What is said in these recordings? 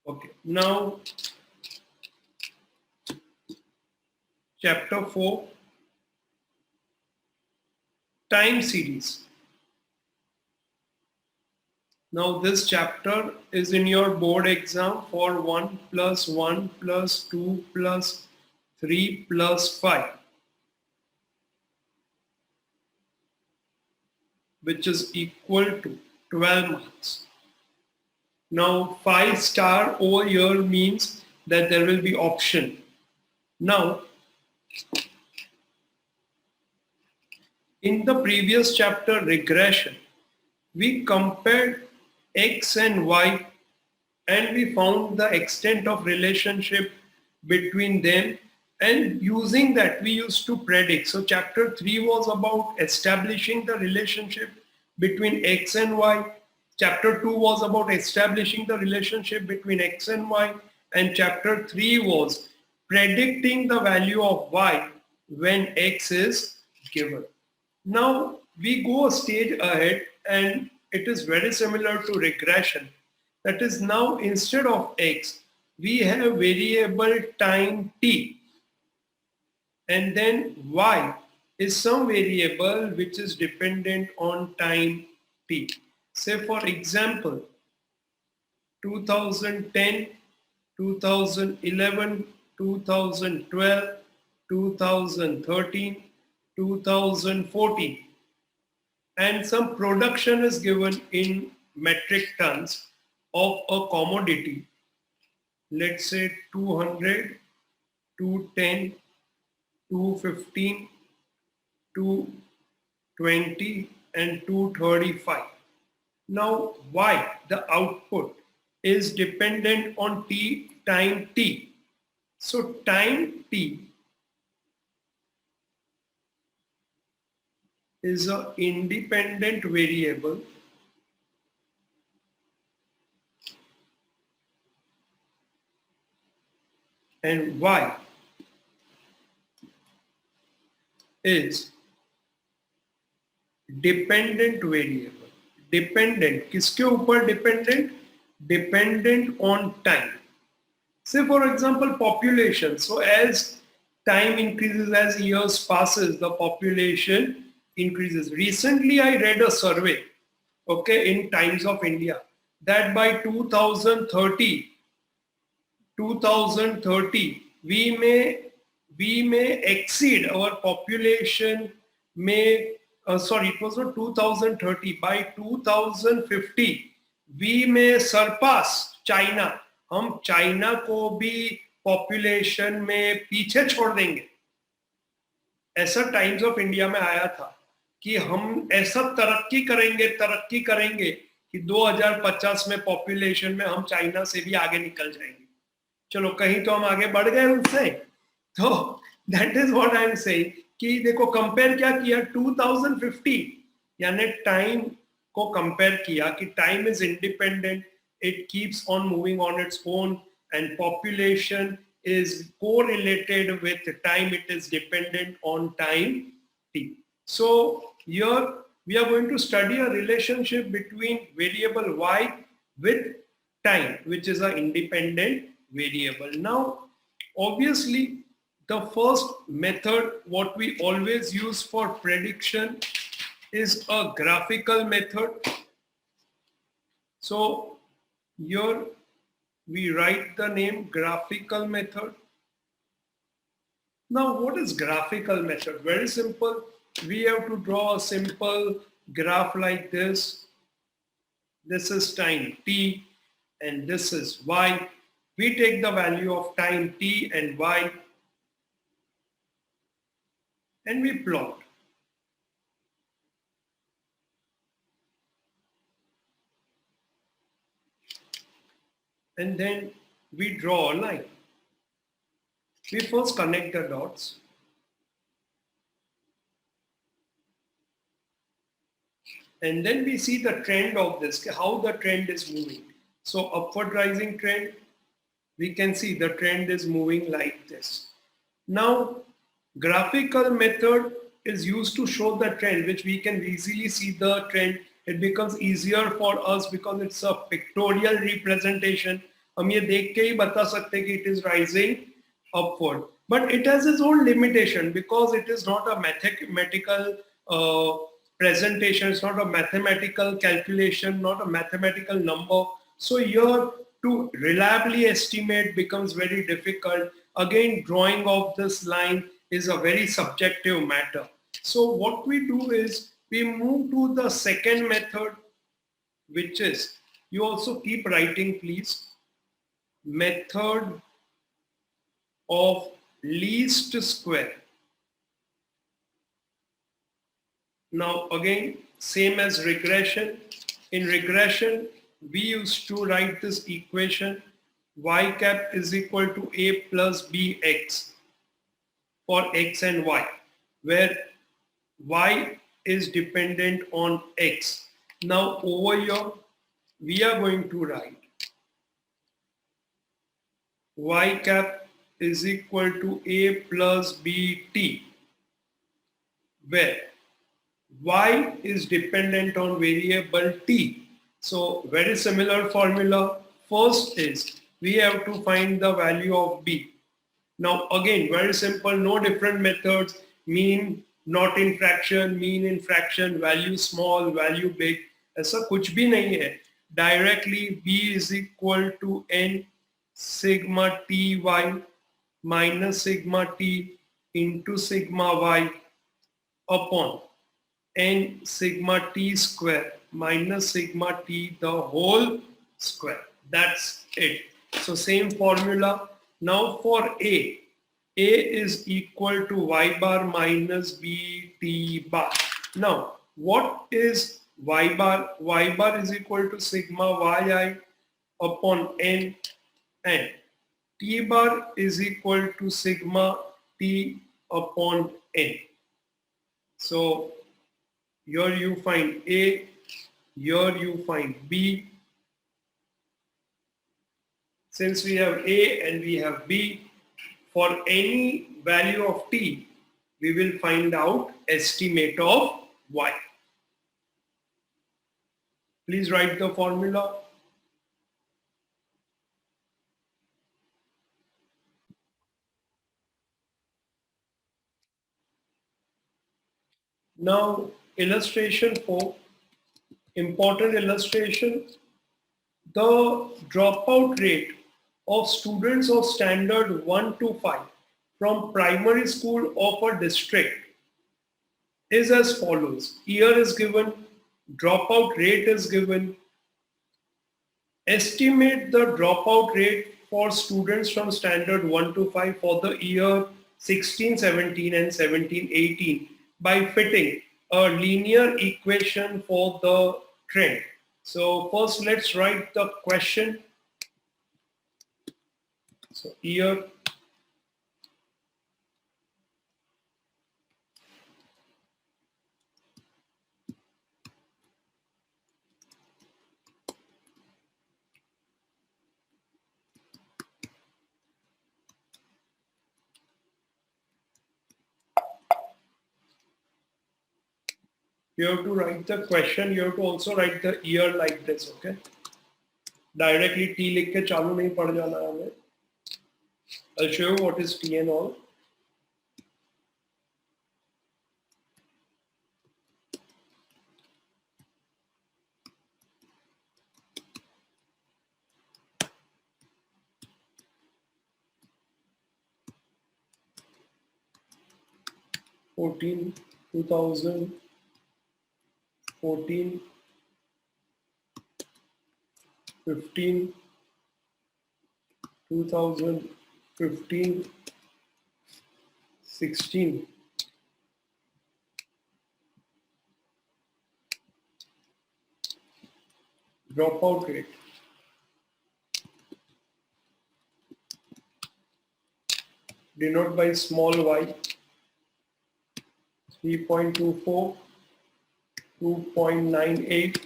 Okay, now chapter 4, time series. Now this chapter is in your board exam for 1 plus 1 plus 2 plus 3 plus 5, which is equal to 12 marks. Now 5 star over here means that there will be option. Now in the previous chapter regression, we compared x and y and we found the extent of relationship between them, and using that we used to predict. So chapter 3 was about establishing the relationship between x and y. Chapter 2 was about establishing the relationship between x and y, and chapter 3 was predicting the value of y when x is given. Now we go a stage ahead and it is very similar to regression. That is, now instead of x, we have variable time t, and then y is some variable which is dependent on time t. Say for example, 2010, 2011, 2012, 2013, 2014, and some production is given in metric tons of a commodity, let's say 200, 210, 215, 220 and 235. Now y, the output, is dependent on time t. So time t is an independent variable and y is dependent variable. Dependent किसके ऊपर dependent? Dependent on time. Say for example population. So as time increases, as years passes, the population increases. Recently I read a survey, okay, in Times of India, that by 2030 we may exceed our population may sorry, it was not 2030, by 2050 we may surpass China. हम China को भी population में पीछे छोड़ देंगे. ऐसा times of India में आया था कि हम ऐसा तरक्की करेंगे कि 2050 में पॉपुलेशन में हम चाइना से भी आगे निकल जाएंगे. चलो कहीं तो हम आगे बढ़ गए उनसे. तो that is what I am saying कि देखो कंपेयर क्या किया 2050, यानी टाइम को कंपेयर किया कि time is independent, it keeps on moving on its own, and population is correlated with time, it is dependent on time t. So here we are going to study a relationship between variable y with time, which is an independent variable. Now obviously the first method what we always use for prediction is a graphical method. So here we write the name graphical method. Now what is graphical method? Very simple. We have to draw a simple graph like this. This is time t and this is y. We take the value of time t and y and we plot. And then we draw a line. We first connect the dots. And then we see the trend of this, how the trend is moving. So upward rising trend, we can see the trend is moving like this. Now graphical method is used to show the trend, which we can easily see the trend. It becomes easier for us because it's a pictorial representation. हम ये देख के ही बता सकते हैं कि it is rising upward. But it has its own limitation because it is not a mathematical presentation, it's not a mathematical calculation, not a mathematical number. So here to reliably estimate becomes very difficult. Again, drawing of this line is a very subjective matter. So what we do is we move to the second method, which is, you also keep writing please, method of least square. Now again, same as regression. In regression, we used to write this equation y cap is equal to a plus bx for x and y, where y is dependent on x. Now over here, we are going to write y cap is equal to a plus bt, where y is dependent on variable t. So very similar formula. First is we have to find the value of b. Now again, very simple, no different methods, mean not in fraction, mean in fraction, value small, value big, ऐसा कुछ भी नहीं है. Directly b is equal to n sigma ty minus sigma t into sigma y upon n sigma t square minus sigma t the whole square. That's it. So same formula. Now for A is equal to y bar minus b t bar. Now what is y bar? Y bar is equal to sigma yi upon n, and t bar is equal to sigma t upon n. So here you find A, here you find B. Since we have A and we have B, for any value of t, we will find out estimate of y. Please write the formula. Now, illustration 4, important illustration. The dropout rate of students of standard 1 to 5 from primary school of a district is as follows. Year is given, dropout rate is given. Estimate the dropout rate for students from standard 1 to 5 for the year 16-17 and 17-18 by fitting a linear equation for the trend. So first let's write the question. So year you have to write the question, you have to also write the year like this, okay? Directly T लिख के चालू नहीं पड़ जाना है हमें. I'll show you what is T and all. (14) 2014 15 2015 16 dropout rate denoted by small y 3.24 2.98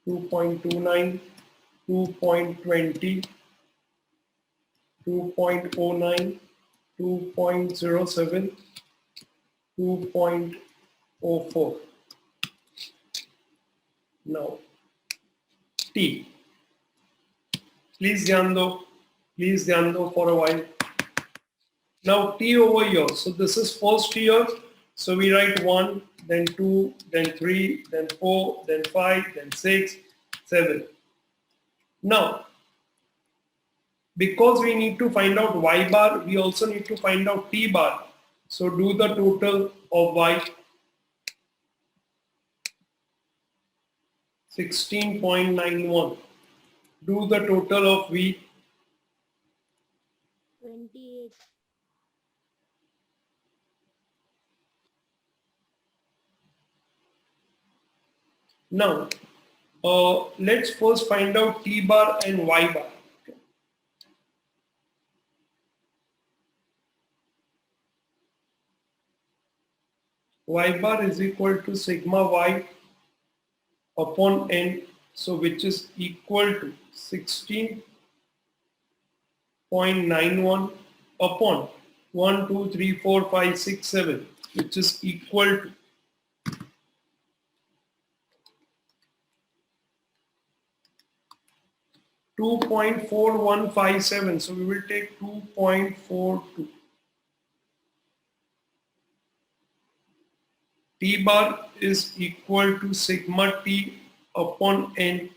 2.29 2.20 2.09 2.07 2.04. Now T. Please ध्यान दो for a while. Now T over here. So this is first here. So we write 1, then 2, then 3, then 4, then 5, then 6, 7. Now, because we need to find out y bar, we also need to find out t bar. So do the total of y. 16.91. Do the total of v. 28. Now, let's first find out t bar and y bar. Y bar is equal to sigma y upon n, so which is equal to 16.91 upon 1, 2, 3, 4, 5, 6, 7, which is equal to 2.4157. So we will take 2.42. T bar is equal to sigma t upon n,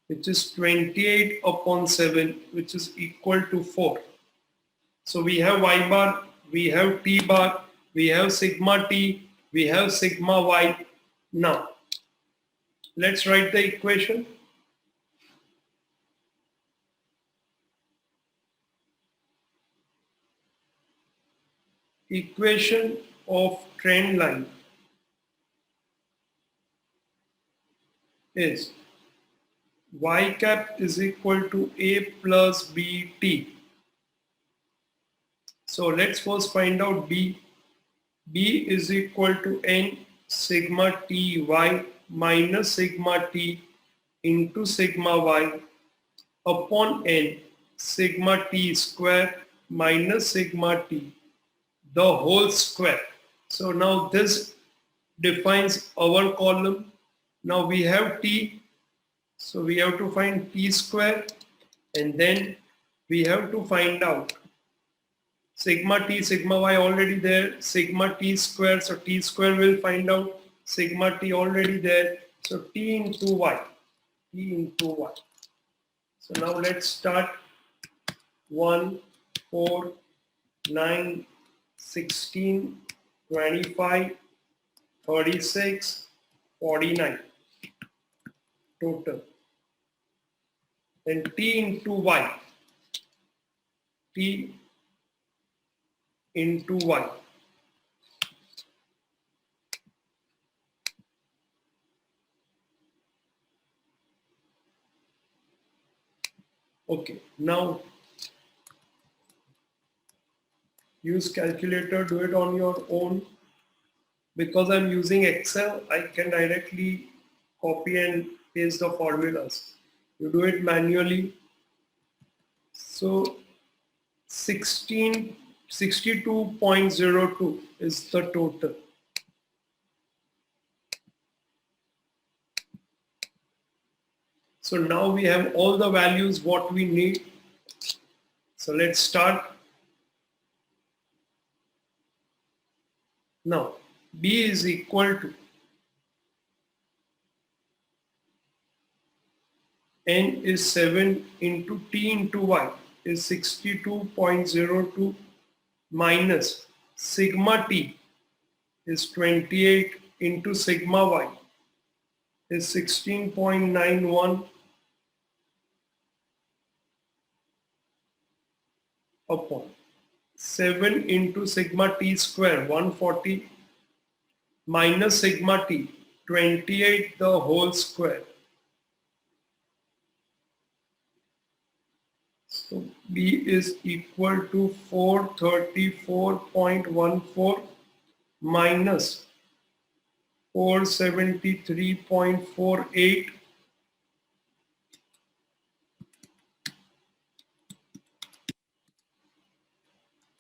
which is 28 upon 7, which is equal to 4. So we have y bar, we have t bar, we have sigma t, we have sigma y. Now, let's write the equation. Equation of trend line is y cap is equal to a plus bt. So let's first find out b. B is equal to n sigma t y minus sigma t into sigma y upon n sigma t square minus sigma t, the whole square. So now this defines our column. Now we have t, so we have to find t square, and then we have to find out sigma t, sigma y already there, sigma t square, so t square will find out, sigma t already there, so t into y, t into y. So now let's start. 1, 4, 9, 16, 25, 36, 49 total. Then t into y, t into y. Okay, now use calculator, do it on your own. Because I'm using Excel, I can directly copy and paste the formulas. You do it manually. So 62.02 is the total. So now we have all the values what we need. So let's start. Now B is equal to n is 7 into t into y is 62.02 minus sigma t is 28 into sigma y is 16.91 upon 7 into sigma t square 140 minus sigma t 28 the whole square. So B is equal to 434.14 minus 473.48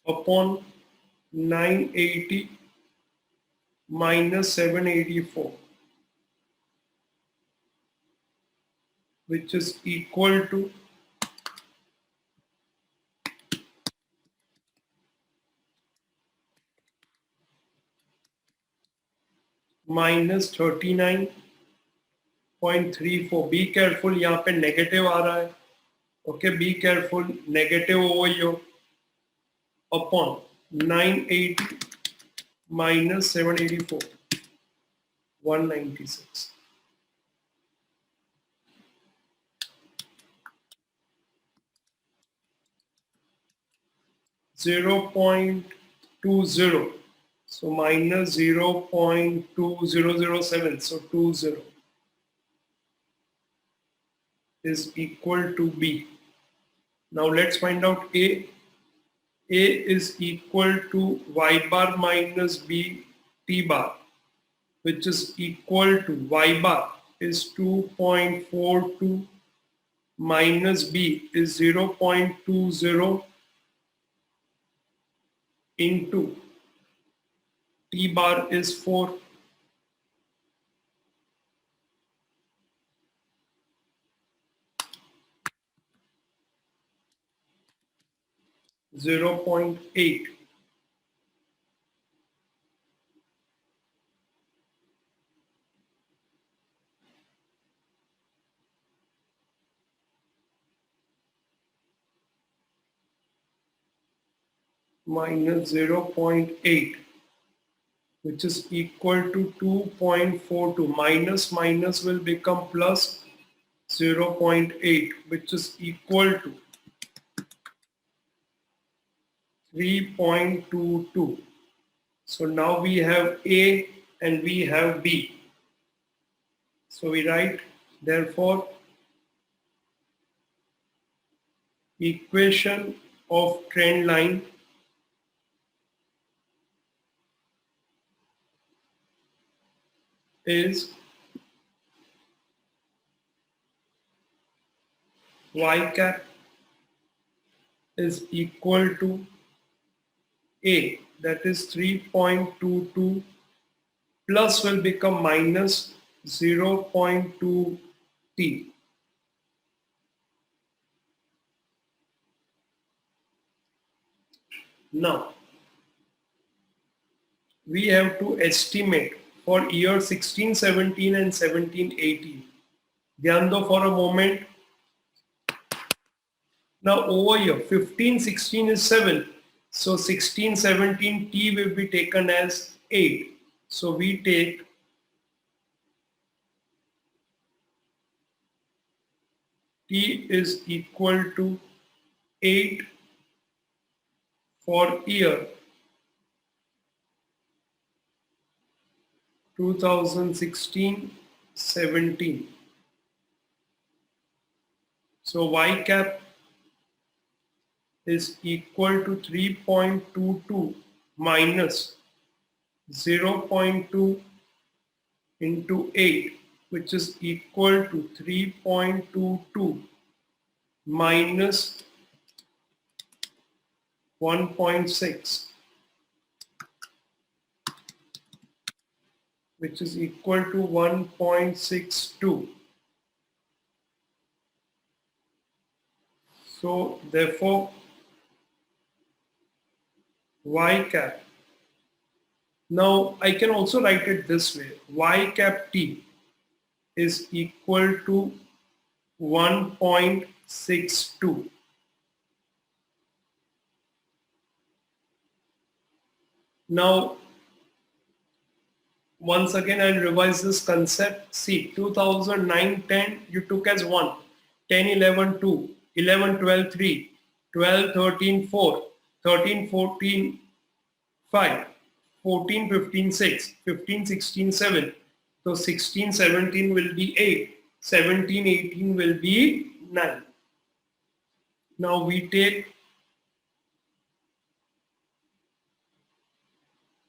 upon 980 minus 784. which is equal to minus 39.34. Be careful, यहाँ पे negative आ रहा है. Okay, be careful, negative over here upon 980 minus 784, 196. 0.20. So minus 0.2007. So 20 is equal to B. Now let's find out A. A is equal to Y bar minus B T bar, which is equal to Y bar is 2.42 minus B is 0.20 into T bar is 4. Zero point 0.8 minus 0.8, which is equal to 2.42. Minus minus will become plus 0.8, which is equal to 3.22. So now we have A and we have B. So we write, therefore, equation of trend line is y cap is equal to A, that is 3.22, plus will become minus 0.2 t. Now, we have to estimate for year 1617 and 1718. ध्यान दो for a moment. Now over here 1516 is 7, so 1617 t will be taken as 8. So we take t is equal to 8 for year 2016-17. So y cap is equal to 3.22 minus 0.2 into 8, which is equal to 3.22 minus 1.6, which is equal to 1.62. So therefore, y cap. Now I can also write it this way. Y cap t is equal to 1.62. Now, once again, I'll revise this concept. See, 2009-10 you took as 1, 10, 11, 2, 11, 12, 3, 12, 13, 4, 13, 14, 5, 14, 15, 6, 15, 16, 7. So 16, 17 will be 8, 17, 18 will be 9. Now we take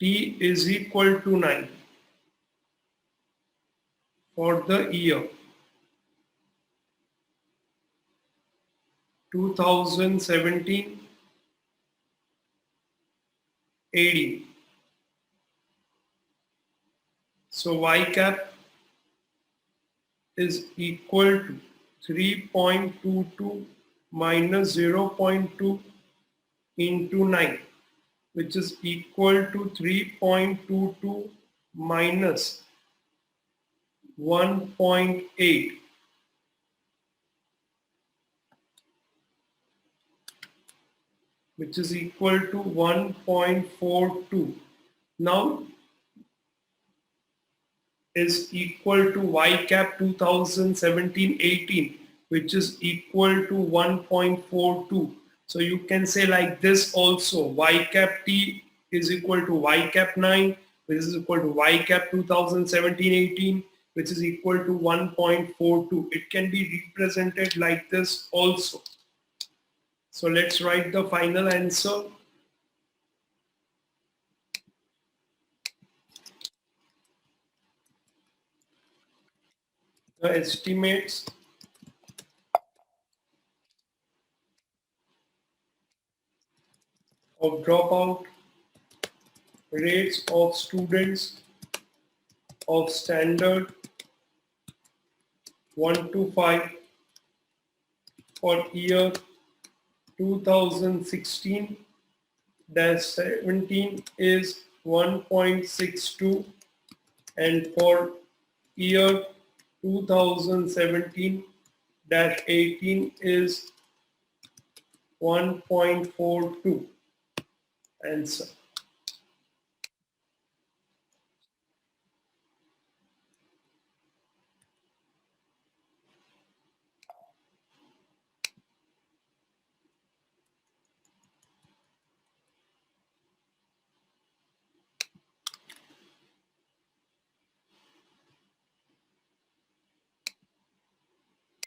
t is equal to 9 for the year 2017 18. So y cap is equal to 3.22 minus 0.2 into 9, which is equal to 3.22 minus 1.8, which is equal to 1.42. Now is equal to y cap 2017-18, which is equal to 1.42. So you can say like this also, y cap t is equal to y cap 9, which is equal to y cap 2017-18, which is equal to 1.42. It can be represented like this also. So let's write the final answer. The estimates of dropout rates of students of standard 1 to 5 for year 2016-17 is 1.62, and for year 2017-18 is 1.42. Answer.